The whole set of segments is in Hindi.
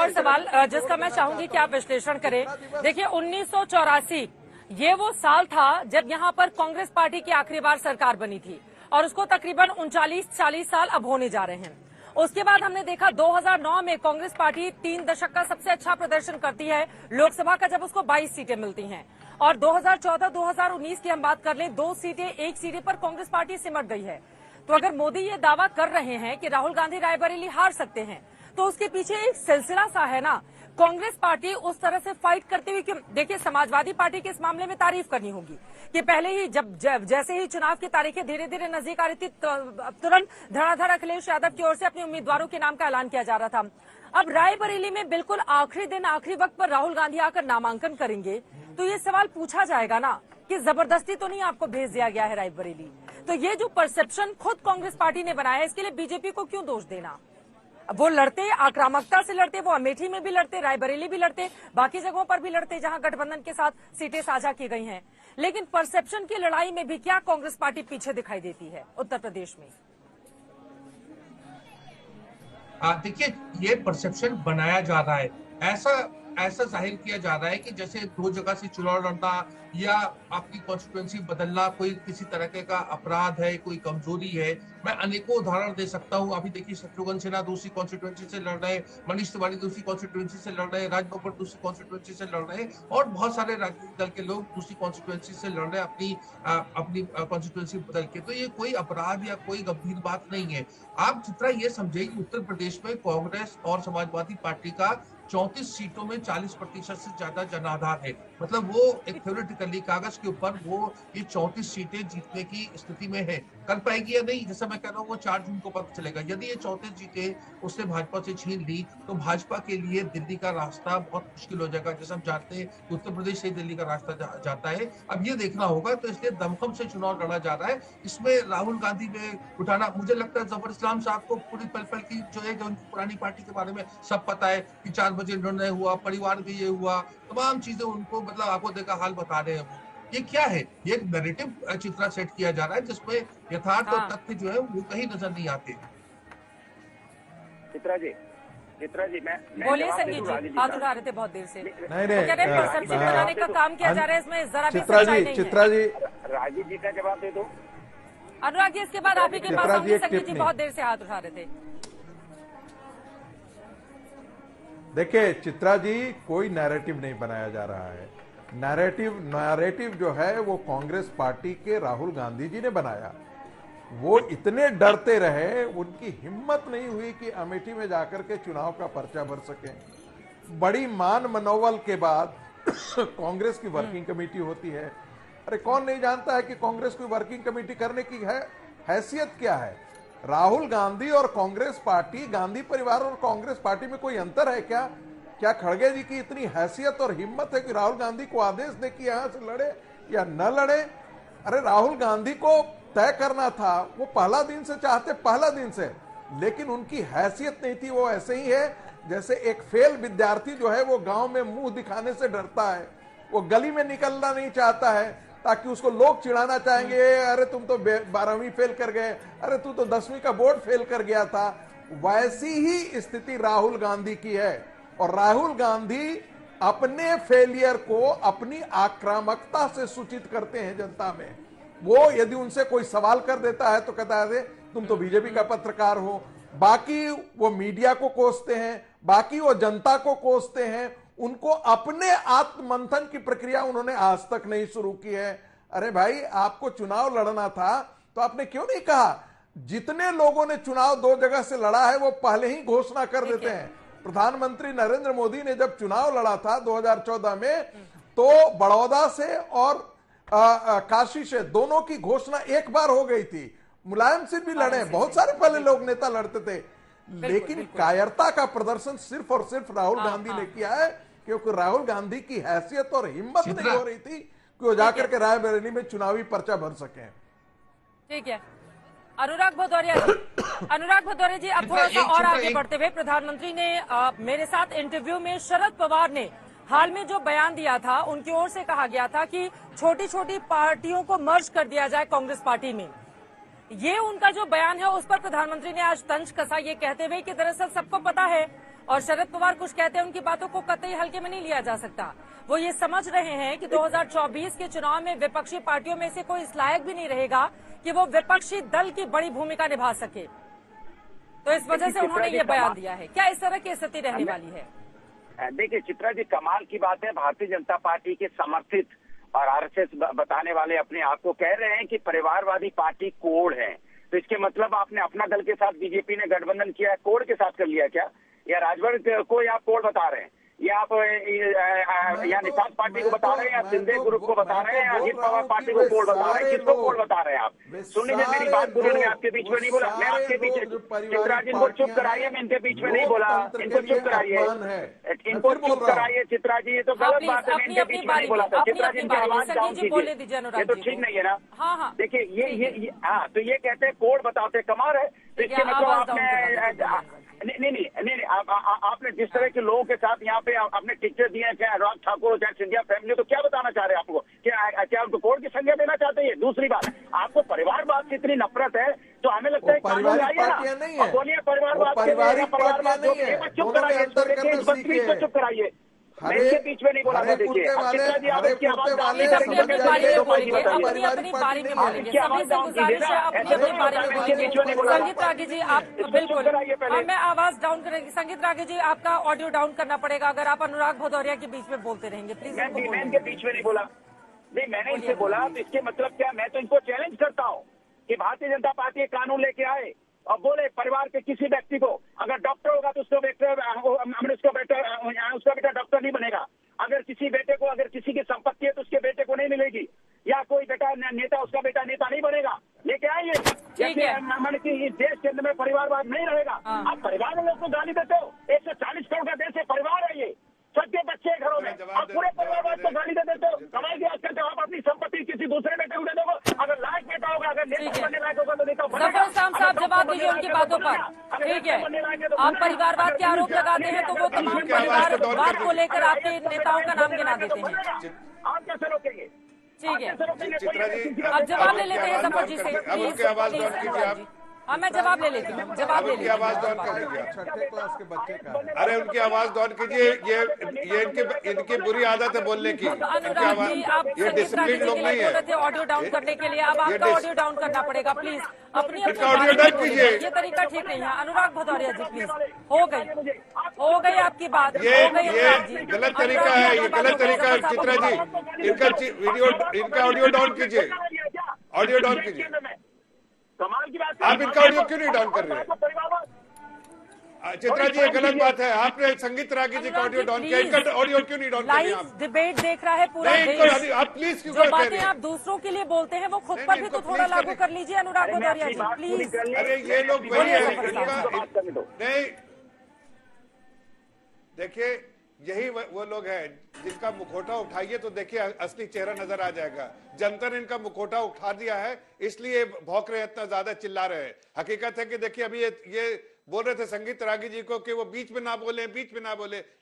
और सवाल जिसका मैं चाहूंगी कि आप विश्लेषण करें। देखिए 1984 ये वो साल था जब यहाँ पर कांग्रेस पार्टी की आखिरी बार सरकार बनी थी और उसको तकरीबन 39-40 साल अब होने जा रहे हैं। उसके बाद हमने देखा 2009 में कांग्रेस पार्टी 3 दशक का सबसे अच्छा प्रदर्शन करती है लोकसभा का, जब उसको 22 सीटें मिलती हैं। और 2014-2019 की हम बात कर लें, 2 सीटें, 1 सीटें पर कांग्रेस पार्टी सिमट गई है। तो अगर मोदी ये दावा कर रहे हैं कि राहुल गांधी रायबरेली हार सकते हैं, तो उसके पीछे एक सिलसिला सा है ना। कांग्रेस पार्टी उस तरह से फाइट करते हुए क्यों? देखिए समाजवादी पार्टी की इस मामले में तारीफ करनी होगी कि पहले ही जैसे ही चुनाव की तारीखें धीरे धीरे नजदीक आ रही थी, तुरंत धड़ाधड़ अखिलेश यादव की ओर से अपने उम्मीदवारों के नाम का ऐलान किया जा रहा था। अब रायबरेली में बिल्कुल आखिरी दिन, आखिरी वक्त पर राहुल गांधी आकर नामांकन करेंगे, तो ये सवाल पूछा जाएगा ना कि जबरदस्ती तो नहीं आपको भेज दिया गया है रायबरेली। तो ये जो परसेप्शन खुद कांग्रेस पार्टी ने बनाया है, इसके लिए बीजेपी को क्यों दोष देना? वो लड़ते, आक्रामकता से लड़ते, वो अमेठी में भी लड़ते, रायबरेली भी लड़ते, बाकी जगहों पर भी लड़ते जहां गठबंधन के साथ सीटें साझा की गई हैं। लेकिन परसेप्शन की लड़ाई में भी क्या कांग्रेस पार्टी पीछे दिखाई देती है उत्तर प्रदेश में? देखिए, ये परसेप्शन बनाया जा रहा है, ऐसा जाहिर किया जा रहा है कि जैसे 2 जगह से चुनाव लड़ना या आपकी कॉन्स्टिट्यूएंसी बदलना कोई किसी तरह का अपराध है, कोई कमजोरी है। मैं अनेकों उदाहरण दे सकता हूं। अभी देखिए, शत्रुघ्न सिन्हा दूसरी कॉन्स्टिट्यूएंसी से लड़ रहे, मनीष तिवारी दूसरी कॉन्स्टिट्यूएंसी से लड़ रहे, राज बब्बर दूसरी कॉन्स्टिट्यूएंसी से लड़ रहे और बहुत सारे राजनीतिक दल के लोग दूसरी कॉन्स्टिट्यूएंसी से लड़ रहे अपनी कॉन्स्टिट्यूएंसी बदल के। तो ये कोई अपराध या कोई गंभीर बात नहीं है। आप जितना ये समझे कि उत्तर प्रदेश में कांग्रेस और समाजवादी पार्टी का 34 सीटों में 40% से ज्यादा जनाधार है। मतलब वो एक थ्योरेटिकली कागज के ऊपर वो ये 34 सीटें जीतने की स्थिति में है। कर पाएगी या नहीं, जैसा मैं कह रहा हूँ, वो 4 जून को पता चलेगा। यदि ये 34 सीटें उसने भाजपा से छीन ली तो भाजपा के लिए दिल्ली का रास्ता बहुत मुश्किल हो जाएगा। जैसे हम जानते हैं उत्तर प्रदेश से दिल्ली का रास्ता जाता है। अब ये देखना होगा, तो इसलिए दमखम से चुनाव लड़ा जा रहा है। इसमें राहुल गांधी में उठाना, मुझे लगता है जफर इस्लाम साहब को पूरी पल की जो है, जो उनकी पुरानी पार्टी के बारे में सब पता है कि 4 बजे निर्णय हुआ, परिवार में ये हुआ, तमाम चीजें उनको, मतलब आपको देखा हाल बता रहे हैं वो। ये क्या है? ये एक नैरेटिव चित्रा सेट किया जा रहा है जिसमें यथार्थ और तथ्य जो है वो कहीं नजर नहीं आते। चित्रा जी मैं बोलिए संगीत जी, हाथ उठा रहे थे बहुत देर से। नहीं परसेप्शन बनाने का काम किया जा रहा है, इसमें जरा भी चित्रा जी राजीव जी का जवाब दे दो। अनुराग जी, इसके बाद आप ही के पास आऊंगी। संगीत जी बहुत देर से हाथ उठा रहे थे। देखिए चित्रा जी, कोई नैरेटिव नहीं बनाया जा रहा है। नैरेटिव जो है वो कांग्रेस पार्टी के राहुल गांधी जी ने बनाया। वो इतने डरते रहे, उनकी हिम्मत नहीं हुई कि अमेठी में जाकर के चुनाव का पर्चा भर सकें। बड़ी मान मनोबल के बाद कांग्रेस की वर्किंग कमेटी होती है। अरे कौन नहीं जानता है कि कांग्रेस की वर्किंग कमेटी करने की हैसियत क्या है। राहुल गांधी और कांग्रेस पार्टी, गांधी परिवार और कांग्रेस पार्टी में कोई अंतर है क्या? क्या खड़गे जी की इतनी हैसियत और हिम्मत है कि राहुल गांधी को आदेश दे कि यहां से लड़े या न लड़े? अरे राहुल गांधी को तय करना था, वो पहला दिन से चाहते, पहला दिन से, लेकिन उनकी हैसियत नहीं थी। वो ऐसे ही है जैसे एक फेल विद्यार्थी जो है वो गांव में मुंह दिखाने से डरता है, वो गली में निकलना नहीं चाहता है ताकि उसको लोग चिढ़ाना चाहेंगे, अरे तुम तो 12वीं फेल कर गए, अरे तू तो 10वीं का बोर्ड फेल कर गया था। वैसी ही स्थिति राहुल गांधी की है और राहुल गांधी अपने फेलियर को अपनी आक्रामकता से सूचित करते हैं जनता में। वो यदि उनसे कोई सवाल कर देता है तो कहता है तुम तो बीजेपी का पत्रकार हो। बाकी वो मीडिया को कोसते हैं, बाकी वो जनता को कोसते हैं। उनको अपने आत्ममंथन की प्रक्रिया उन्होंने आज तक नहीं शुरू की है। अरे भाई, आपको चुनाव लड़ना था तो आपने क्यों नहीं कहा? जितने लोगों ने चुनाव 2 जगह से लड़ा है वो पहले ही घोषणा कर देते हैं। प्रधानमंत्री नरेंद्र मोदी ने जब चुनाव लड़ा था 2014 में, तो बड़ौदा से और काशी से दोनों की घोषणा एक बार हो गई थी। मुलायम सिंह भी लड़े, बहुत सारे पहले लोग नेता लड़ते थे, लेकिन कायरता का प्रदर्शन सिर्फ और सिर्फ राहुल गांधी ने किया है, क्योंकि राहुल गांधी की हैसियत और हिम्मत नहीं हो रही थी कि वो जाकर के रायबरेली में चुनावी पर्चा भर सके। ठीक है, अनुराग भदौरिया जी, अब थोड़ा सा और आगे बढ़ते हुए, प्रधानमंत्री ने मेरे साथ इंटरव्यू में शरद पवार ने हाल में जो बयान दिया था, उनकी ओर से कहा गया था कि छोटी छोटी पार्टियों को मर्ज कर दिया जाए कांग्रेस पार्टी में। ये उनका जो बयान है उस पर प्रधानमंत्री ने आज तंज कसा, ये कहते हुए कि दरअसल सबको पता है और शरद पवार कुछ कहते हैं, उनकी बातों को कतई हल्के में नहीं लिया जा सकता। वो ये समझ रहे हैं कि 2024 के चुनाव में विपक्षी पार्टियों में से कोई इस लायक भी नहीं रहेगा कि वो विपक्षी दल की बड़ी भूमिका निभा सके। तो इस वजह से उन्होंने ये बयान दिया है। क्या इस तरह की स्थिति रहने वाली है? देखिए चित्रा जी, कमाल की बात है, भारतीय जनता पार्टी के समर्थित और आरएसएस बताने वाले अपने आप को कह रहे हैं कि परिवारवादी पार्टी कोड है। तो इसके मतलब आपने अपना दल के साथ बीजेपी ने गठबंधन किया है, कोड के साथ कर लिया क्या? या राजभर को आप कोड बता रहे हैं, या आप या निषाद पार्टी को बता रहे हैं, या शिंदे ग्रुप को बता रहे हैं, या अजीत पवार पार्टी को कोड बता रहे हैं? किसको कोड बता रहे हैं आप? सुन लीजिए, मेरी बात पूरी नहीं, आपके बीच में नहीं बोला मैं, आपके बीच चित्रा जी इनको चुप कराइए, मैं इनके बीच में नहीं बोला, इनको चुप कराइए, इनको चुप कराइए चित्रा जी, ये तो गलत बात है, मैं इनके बीच में नहीं बोला था। चित्रा जी इनकी आवाज डाउन कीजिए, ये तो ठीक नहीं है ना। हाँ, देखिए ये हाँ, तो ये कहते हैं कोड बताते, कमाल है। तो इसके मतलब आपने नहीं, आपने जिस तरह के लोगों के साथ यहाँ पे आपने टिकटें दिए हैं, चाहे अनुराग ठाकुर चाहे सिंधिया फैमिली, तो क्या बताना चाह रहे हैं आपको? क्या उनको कोर्ट की संज्ञा देना चाहते हैं? दूसरी बात, आपको परिवारवाद से इतनी नफरत है तो हमें लगता है कानून लाइए ना, बोलिए परिवारवाद, चुप कराइए, चुप कराइए, मैं इसके बीच में नहीं बोला था। देखिए चित्रा जी, आप इसकी आवाज अपनी अपनी बारी में बोलेंगे, सभी से गुजारिश है अपनी अपनी बारी में बोलेंगे। संगीत रागी जी, आप बिल्कुल, मैं आवाज डाउन करेंगी। संगीत रागी जी, आपका ऑडियो डाउन करना पड़ेगा अगर आप अनुराग भदौरिया के बीच में बोलते रहेंगे, प्लीज। मैं इनके बीच में नहीं बोला, नहीं मैंने इनसे बोला, तो इसके मतलब क्या? मैं तो इनको चैलेंज करता हूँ कि भारतीय जनता पार्टी कानून लेके आए और बोले परिवार के किसी व्यक्ति को अगर डॉक्टर होगा तो उसका बेटा डॉक्टर नहीं बनेगा, अगर किसी बेटे को अगर किसी की संपत्ति है तो उसके बेटे को नहीं मिलेगी, या कोई बेटा नेता उसका बेटा नेता नहीं बनेगा, लेके आइए। मैंने कि इस देश के अंदर में परिवारवाद नहीं रहेगा। आप परिवार में लोग को गाली देते हो, 140 करोड़ का देश है, परिवार है ये, सबके बच्चे घरों में, आप पूरे परिवारवाद को गाली दे देते हो। कमाई की आज करते हो, आप अपनी संपत्ति किसी दूसरे बेटे को दे दोगे, अगर लायक बेटा होगा, अगर नेता बनने लायक होगा तो नेता बनेगा। साहब जवाब दीजिए उनकी बातों पर, ठीक है? आप परिवारवाद के आरोप लगाते हैं तो वो तमाम परिवारवाद को लेकर आपके नेताओं का नाम गिना देते हैं, आप कैसे रोकेंगे? ठीक है, चित्रा जी अब जवाब ले लेते हैं जफर जी से, उनकी आवाज डाउन कीजिए आप। हाँ, मैं जवाब ले लेती हूँ, जवाब ले लेती हूँ। आवाज डाउन कर दीजिए, छठे क्लास के बच्चे का है। अरे उनकी आवाज डाउन कीजिए, ये इनकी बुरी आदत है बोलने की। अनुराग जी, आप ये डिसिप्लिन लोग नहीं है। ऑडियो डाउन करने के लिए अब आपका ऑडियो डाउन करना पड़ेगा, प्लीज। अपनी ऑडियो डाउन कीजिए, ये तरीका ठीक नहीं है। अनुराग भदौरिया जी प्लीज, हो गई आपकी बात, ये गलत तरीका है, ये गलत तरीका है। चित्रा जी, इनका ऑडियो डाउन कीजिए, ऑडियो डाउन कीजिए। कमाल की बात, आप इनका ऑडियो क्यों नहीं डाउन कर रहे हैं? चित्रा जी, ये गलत बात है। आपने संगीत रागी जी का ऑडियो डाउन किया, इनका ऑडियो क्यों नहीं डाउन कर रहे हैं आप? डिबेट देख रहा है पूरा देश। आप प्लीज क्यों जो बातें आप दूसरों के लिए बोलते हैं वो खुद पर भी तो थोड़ा लागू कर लीजिए अनुराग भदौरिया जी, प्लीज। अरे ये लोग वही है, नहीं देखिए, यही वो लोग हैं जिनका मुखौटा उठाइए तो देखिए असली चेहरा नजर आ जाएगा। जनता ने इनका मुखौटा उठा दिया है, इसलिए भौंक रहे, इतना ज्यादा चिल्ला रहे हैं। हकीकत है कि देखिए अभी ये बोल रहे थे संगीत रागी जी को कि वो बीच में ना बोले,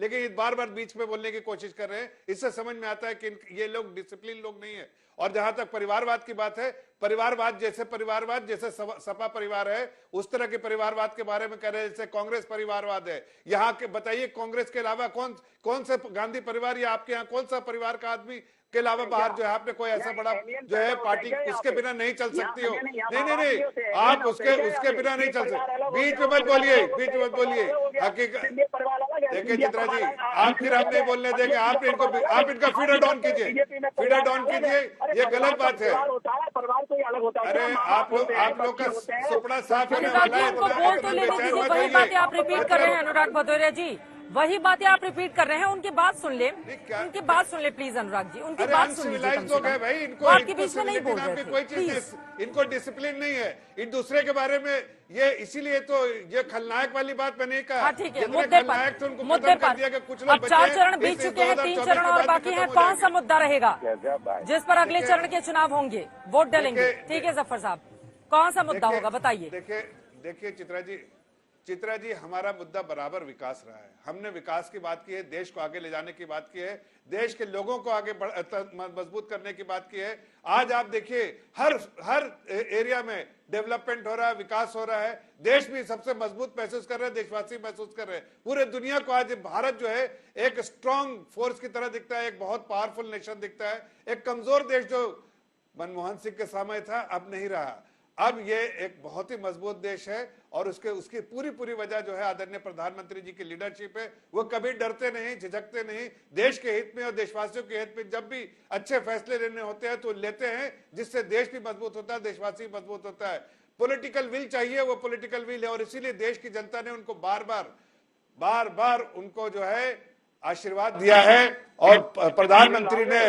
लेकिन ये बार बार बीच में बोलने की कोशिश कर रहे हैं। इससे समझ में आता है कि ये लोग डिसिप्लिन लोग नहीं है। और जहां तक परिवारवाद की बात है, परिवारवाद जैसे सपा परिवार है, उस तरह के परिवारवाद के बारे में कह रहे हैं जैसे कांग्रेस परिवारवाद है। यहाँ के बताइए, कांग्रेस के अलावा कौन से गांधी परिवार या आपके यहाँ कौन सा परिवार का आदमी के अलावा बाहर जो है आपने कोई ऐसा बड़ा जो है पार्टी, उसके बिना नहीं चल सकती हो। नहीं, आप उसके बिना नहीं चल सकते। बीच में मत बोलिए, हकीकत देखिए चित्रा जी, आप फिर हम नहीं बोलने देंगे। आप इनका फीडर डाउन कीजिए, ये गलत बात है। अरे आप लोग का सुपड़ा साफ होने वाला है। बोल तो लेने दीजिए, वही बातें आप रिपीट कर रहे हैं अनुराग भदौरिया जी, वही बातें आप रिपीट कर रहे हैं। उनकी बात सुन ले, प्लीज अनुराग जी, उनकी बात सुन लीजिए। लोग है भाई, इनको आपके बीच में नहीं बोल रहे थे, कोई चीज, इनको डिसिप्लिन नहीं है एक दूसरे के बारे में। ये इसीलिए तो ये खलनायक वाली बात मैंने कहा। हाँ, ठीक है, मुद्दे पर कुछ अब 4 चरण बीत चुके हैं, 3 चरण और बाकी हैं। कौन सा मुद्दा रहेगा जिस पर अगले चरण के चुनाव होंगे, वोट डालेंगे? ठीक है जफर साहब, कौन सा मुद्दा होगा बताइए। देखिए चित्रा जी, चित्रा जी, हमारा मुद्दा बराबर विकास रहा है। हमने विकास की बात की है, देश को आगे ले जाने की बात की है, देश के लोगों को आगे मजबूत करने की बात की है। आज आप देखिए हर एरिया में डेवलपमेंट हो रहा है, विकास हो रहा है, देश भी सबसे मजबूत महसूस कर रहे हैं, देशवासी महसूस कर रहे हैं। पूरे दुनिया को आज भारत जो है एक स्ट्रांग फोर्स की तरह दिखता है, एक बहुत पावरफुल नेशन दिखता है। एक कमजोर देश जो मनमोहन सिंह के समय था अब नहीं रहा, अब ये एक बहुत ही मजबूत देश है और उसकी पूरी वजह जो है आदरणीय प्रधानमंत्री जी की लीडरशिप है। वो कभी डरते नहीं, झिझकते नहीं, देश के हित में और देशवासियों के हित में जब भी अच्छे फैसले लेने होते हैं तो लेते हैं, जिससे देश भी मजबूत होता है, देशवासी मजबूत होता है। पॉलिटिकल विल चाहिए, वो पॉलिटिकल विल है और इसीलिए देश की जनता ने उनको बार बार उनको जो है आशीर्वाद दिया है और प्रधानमंत्री ने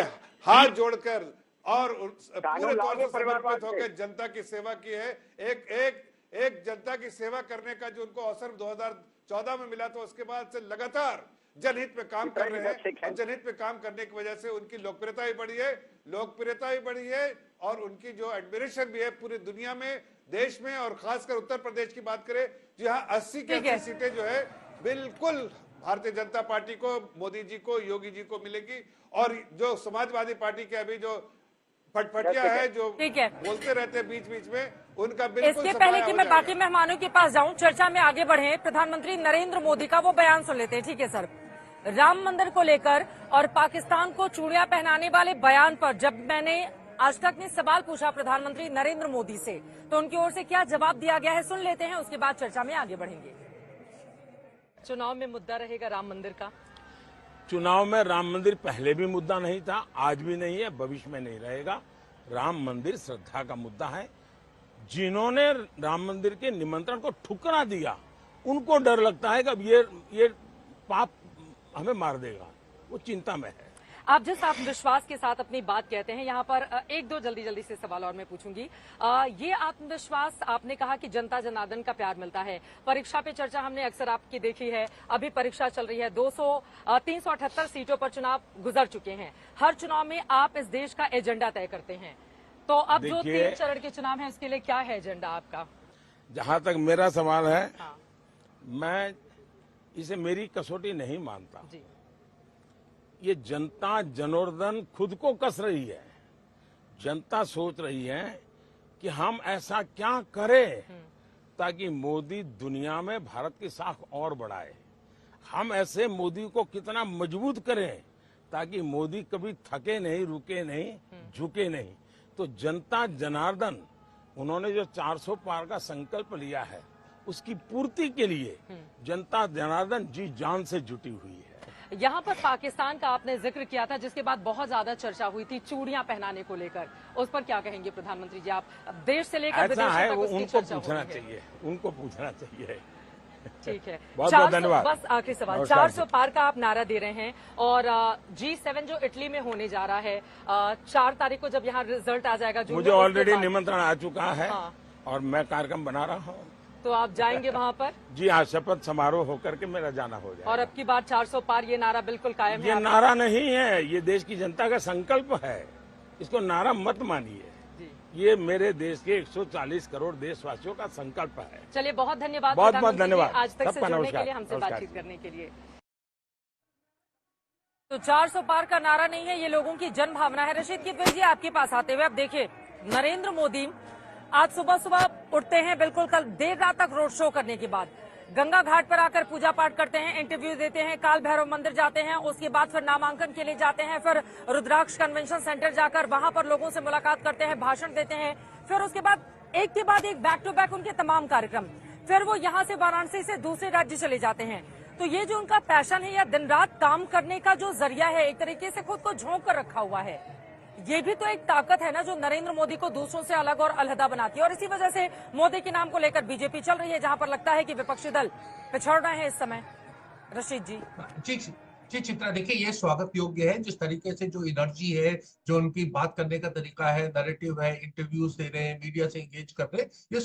हाथ जोड़कर और पूरे तौर से समर्पित होकर जनता की सेवा की है। एक जनता की सेवा करने का जो उनको अवसर 2014 में मिला, तो उसके बाद से लगातार जनहित में काम कर रहे हैं और जनहित में काम करने की वजह से उनकी लोकप्रियता भी बढ़ी है और उनकी जो एडमिरेशन भी है पूरी दुनिया में, देश में और खासकर उत्तर प्रदेश की बात करें, जहाँ 80 की 80 सीटें जो है बिल्कुल भारतीय जनता पार्टी को, मोदी जी को, योगी जी को मिलेगी। और जो समाजवादी पार्टी के अभी जो फटफटिया है, जो बोलते रहते हैं बीच बीच में, उनका बिल्कुल इसके पहले कि मैं बाकी मेहमानों के पास जाऊं, चर्चा में आगे बढ़े, प्रधानमंत्री नरेंद्र मोदी का वो बयान सुन लेते हैं। ठीक है सर, राम मंदिर को लेकर और पाकिस्तान को चूड़ियां पहनाने वाले बयान पर जब मैंने आज तक ने सवाल पूछा प्रधानमंत्री नरेंद्र मोदी से, तो उनकी ओर से क्या जवाब दिया गया है सुन लेते हैं, उसके बाद चर्चा में आगे बढ़ेंगे। चुनाव में मुद्दा रहेगा राम मंदिर का। चुनाव में राम मंदिर पहले भी मुद्दा नहीं था, आज भी नहीं है, भविष्य में नहीं रहेगा। राम मंदिर श्रद्धा का मुद्दा है। जिन्होंने राम मंदिर के निमंत्रण को ठुकरा दिया, उनको डर लगता है कि अब ये पाप हमें मार देगा, वो चिंता में है। आप जिस आत्मविश्वास के साथ अपनी बात कहते हैं, यहाँ पर एक दो जल्दी से सवाल और मैं पूछूंगी। ये आत्मविश्वास, आपने कहा कि जनता जनार्दन का प्यार मिलता है। परीक्षा पे चर्चा हमने अक्सर आपकी देखी है, अभी परीक्षा चल रही है, 378 सीटों पर चुनाव गुजर चुके हैं। हर चुनाव में आप इस देश का एजेंडा तय करते हैं, तो अब जो 3 चरण के चुनाव है उसके लिए क्या है एजेंडा आपका? जहां तक मेरा सवाल है, मैं इसे मेरी कसौटी नहीं मानता जी। ये जनता जनार्दन खुद को कस रही है। जनता सोच रही है कि हम ऐसा क्या करें ताकि मोदी दुनिया में भारत की साख और बढ़ाए। हम ऐसे मोदी को कितना मजबूत करें ताकि मोदी कभी थके नहीं, रुके नहीं, झुके नहीं। तो जनता जनार्दन, उन्होंने जो 400 पार का संकल्प लिया है, उसकी पूर्ति के लिए जनता जनार्दन जी जान से जुटी हुई है। यहाँ पर पाकिस्तान का आपने जिक्र किया था, जिसके बाद बहुत ज्यादा चर्चा हुई थी चूड़ियां पहनाने को लेकर, उस पर क्या कहेंगे प्रधानमंत्री जी? आप देश से लेकर ऐसा है, उनको पूछना चाहिए। ठीक है, बहुत बहुत धन्यवाद। बस आखिरी सवाल, 400 पार का आप नारा दे रहे हैं और G7 जो इटली में होने जा रहा है, 4 तारीख को जब यहाँ रिजल्ट आ जाएगा, मुझे ऑलरेडी निमंत्रण आ चुका है और मैं कार्यक्रम बना रहा हूँ। तो आप जाएंगे वहाँ पर? जी हाँ, शपथ समारोह होकर के मेरा जाना हो जाएगा। और अब की बार 400 पार, ये नारा बिल्कुल कायम है? ये नारा नहीं है, ये देश की जनता का संकल्प है, इसको नारा मत मानिए। ये मेरे देश के 140 करोड़ देशवासियों का संकल्प है। चलिए, बहुत धन्यवाद, बहुत बहुत धन्यवाद आज तक से जुड़ने के लिए, हमसे बातचीत करने के लिए। तो 400 पार का नारा नहीं है, ये लोगों की जन भावना है। रशीद किदवई जी, आपके पास आते हुए, अब देखिए नरेंद्र मोदी आज सुबह उठते हैं, बिल्कुल कल देर रात तक रोड शो करने के बाद गंगा घाट पर आकर पूजा पाठ करते हैं, इंटरव्यू देते हैं, काल भैरव मंदिर जाते हैं, उसके बाद फिर नामांकन के लिए जाते हैं, फिर रुद्राक्ष कन्वेंशन सेंटर जाकर वहां पर लोगों से मुलाकात करते हैं, भाषण देते हैं, फिर उसके बाद एक के बाद एक बैक टू बैक उनके तमाम कार्यक्रम, फिर वो यहाँ से वाराणसी से दूसरे राज्य चले जाते हैं। तो ये जो उनका पैशन है या दिन रात काम करने का जो जरिया है, एक तरीके से खुद को झोंक कर रखा हुआ है, ये भी तो एक ताकत है ना, जो नरेंद्र मोदी को दूसरों से अलग और अलहदा बनाती है। और इसी वजह से मोदी के नाम को लेकर बीजेपी चल रही है, जहां पर लगता है कि विपक्षी दल पिछड़ रहे हैं इस समय। रशीद जी। जी चित्रा, देखिए ये स्वागत योग्य है, जिस तरीके से जो एनर्जी है, जो उनकी बात करने का तरीका है, नैरेटिव है, इंटरव्यूज दे रहे हैं, मीडिया से एंगेज कर रहे हैं, ये